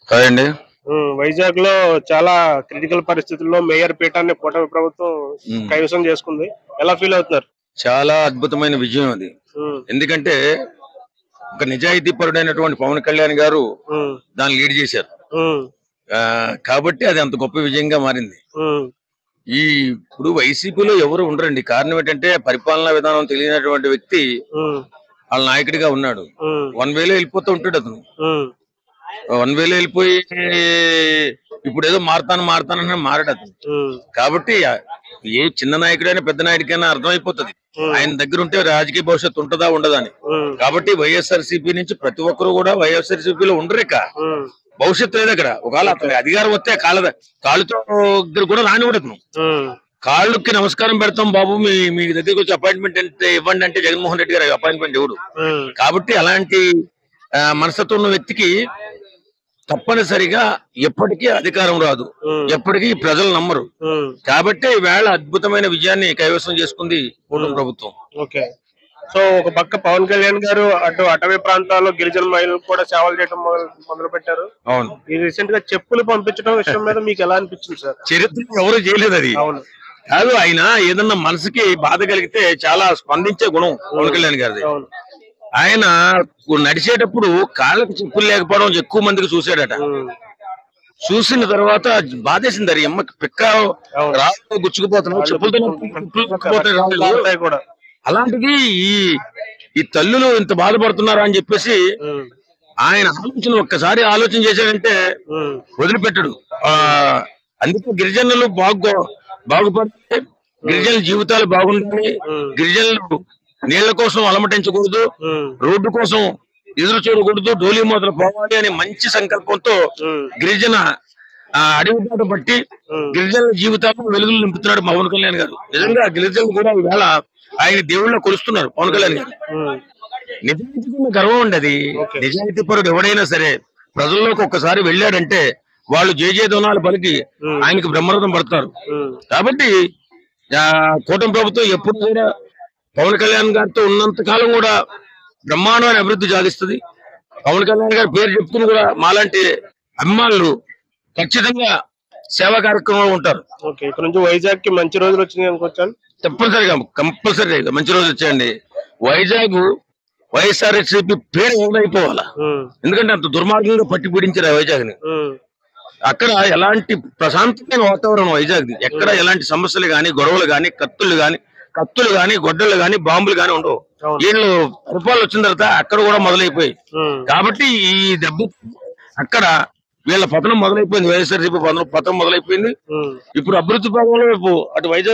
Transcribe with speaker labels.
Speaker 1: Hi అండి.
Speaker 2: వైజాగ్ లో చాలా క్రిటికల్ పరిస్థితుల్లో మేయర్ పీఠాన్ని కూటమి ప్రభుత్వం
Speaker 1: హ్మ్.
Speaker 2: కైవసం చేసుకుంది. ఎలా ఫీల్ అవుతున్నారు?
Speaker 1: చాలా అద్భుతమైన విజయం అది.
Speaker 2: ఉమ్,
Speaker 1: ఎందుకంటే ఒక నిజాయితీ పరుడైనటువంటి పవన్ కళ్యాణ్ గారు
Speaker 2: ఉమ్,
Speaker 1: దాన్ని లీడ్ చేశారు.
Speaker 2: ఉమ్,
Speaker 1: కాబట్టి అది అంత గొప్ప విజయంగా మారింది.
Speaker 2: ఉమ్,
Speaker 1: ఈ ఇప్పుడు వైసీపీలో ఎవరు ఉండరండి. కారణం ఏంటంటే పరిపాలనా విధానం తెలియనటువంటి వ్యక్తి
Speaker 2: ఉమ్,
Speaker 1: వాళ్ళ నాయకుడిగా ఉన్నాడు.
Speaker 2: ఉమ్,
Speaker 1: వన్ వేలో వెళ్ళిపోతూ ఉంటాడు అతను.
Speaker 2: ఉమ్,
Speaker 1: వన్ వేలో వెళ్ళిపోయి ఇప్పుడు ఏదో మారతానని మారాడు అతను.
Speaker 2: ఉమ్,
Speaker 1: కాబట్టి ఏ చిన్న నాయకుడైనా పెద్ద నాయకుడికైనా అర్థమైపోతుంది ఆయన దగ్గర ఉంటే రాజకీయ భవిష్యత్తు ఉంటుందా ఉండదా అని.
Speaker 2: ఉమ్,
Speaker 1: కాబట్టి వైఎస్ఆర్సీపీ నుంచి ప్రతి ఒక్కరు కూడా వైఎస్ఆర్సీపీలో ఉండరు. ఇక
Speaker 2: ఉమ్,
Speaker 1: భవిష్యత్తు లేదు అక్కడ. ఒకవేళ అతని అధికారం వస్తే కాళ్ళతో దగ్గర కూడా రానివ్వడు.
Speaker 2: ఉమ్,
Speaker 1: కాళ్ళకి నమస్కారం పెడతాం బాబు, మీ దగ్గరికి వచ్చి అపాయింట్మెంట్ అంటే ఇవ్వండి అంటే జగన్మోహన్ రెడ్డి గారు అపాయింట్మెంట్ ఇవ్వడు.
Speaker 2: ఉమ్,
Speaker 1: కాబట్టి అలాంటి మనస్తత్వం ఉన్న వ్యక్తికి తప్పనిసరిగా ఎప్పటికీ అధికారం రాదు, ఎప్పటికీ ప్రజలు నమ్మరు.
Speaker 2: ఉమ్,
Speaker 1: కాబట్టి ఈవేళ అద్భుతమైన విజయాన్ని కైవసం చేసుకుంది కూటమి ప్రభుత్వం.
Speaker 2: ఓకే. సో ఒక పక్క పవన్ కళ్యాణ్ గారు అటు అటవీ ప్రాంతాల్లో గిరిజన మహిళలు కూడా సేవలు చేయడం మొదలు పెట్టారు.
Speaker 1: అవును,
Speaker 2: ఈ రీసెంట్ గా చెప్పులు పంపించడం విషయం మీద మీకు ఎలా అనిపించింది సార్?
Speaker 1: చరిత్ర ఎవరు చేయలేదు అది.
Speaker 2: అవును.
Speaker 1: కాదు, ఆయన ఏదన్నా మనసుకి బాధ కలిగితే చాలా స్పందించే గుణం పవన్ కళ్యాణ్ గారిది.
Speaker 2: అవును.
Speaker 1: ఆయన నడిచేటప్పుడు కాళ్ళకి చెప్పులు లేకపోవడం ఎక్కువ మందికి చూసాడట.
Speaker 2: ఉమ్,
Speaker 1: చూసిన తర్వాత బాధేసింది. అది ఎమ్మకి పిక్క రాళ్ళు గుచ్చుకుపోతున్నావు, చెప్పులతో రాళ్ళు.
Speaker 2: ఉంటాయి కూడా.
Speaker 1: అలాంటిది ఈ తల్లులు ఇంత బాధపడుతున్నారా అని చెప్పేసి
Speaker 2: ఉమ్,
Speaker 1: ఆయన ఒక్కసారి ఆలోచన చేశాడంటే
Speaker 2: ఉమ్,
Speaker 1: వదిలిపెట్టడు. అందుకే గిరిజనులు బాగుపడితే గిరిజనుల జీవితాలు బాగుండాలి, గిరిజనులు నీళ్ల కోసం అలమటించకూడదు, రోడ్డు కోసం ఎదురు చూడకూడదు, డోలీ మొదలు పోవాలి అనే మంచి సంకల్పంతో గిరిజన అడవి బాట బట్టి గిరిజనుల జీవితాలను వెలుగులు నింపుతున్నాడు పవన్ కళ్యాణ్ గారు. నిజంగా గిరిజనులు కూడా ఈవేళ ఆయన దేవుళ్ళ కొలుస్తున్నారు పవన్ కళ్యాణ్ గారు. నిజాయితీ గర్వం ఉండదు. నిజాయితీ పరుడు ఎవడైనా సరే ప్రజల్లోకి ఒక్కసారి వెళ్ళాడంటే వాళ్ళు జయజయధ్వనాలు పలికి ఆయనకు బ్రహ్మరథం పడతారు. కాబట్టి కూటమి ప్రభుత్వం ఎప్పుడు కూడా పవన్ కళ్యాణ్ గారితో ఉన్నంత కాలం కూడా బ్రహ్మాండమైన అభివృద్ధి సాధిస్తుంది. పవన్ కళ్యాణ్ గారి పేరు చెప్తున్న కూడా మాలాంటి అభిమానులు ఖచ్చితంగా సేవా కార్యక్రమంలో ఉంటారు.
Speaker 2: ఓకే. ఇక్కడ నుంచి వైజాగ్ కి మంచి రోజులు వచ్చినాయి అనుకోవచ్చాను.
Speaker 1: కంపల్సరీగా మంచి రోజు వచ్చాయండి. వైజాగ్ వైఎస్ఆర్సీపీ పేరు ఎవరైపోవాలా, ఎందుకంటే అంత దుర్మార్గంగా పట్టి పీడించారు వైజాగ్ ని. అక్కడ ఎలాంటి ప్రశాంతమైన వాతావరణం వైజాగ్, ఎక్కడ ఎలాంటి సమస్యలు గాని, గొడవలు గాని, కత్తులు గాని, గొడ్డలు గాని, బాంబులు గాని ఉండవు. వీళ్ళు పరిపాలన వచ్చిన తర్వాత అక్కడ కూడా మొదలైపోయి, కాబట్టి ఈ దెబ్బ అక్కడ వీళ్ళ పతనం మొదలైపోయింది. వైఎస్ఆర్సీపీ పతనం మొదలైపోయింది. ఇప్పుడు అభివృద్ధి భాగంలో అటు వైజాగ్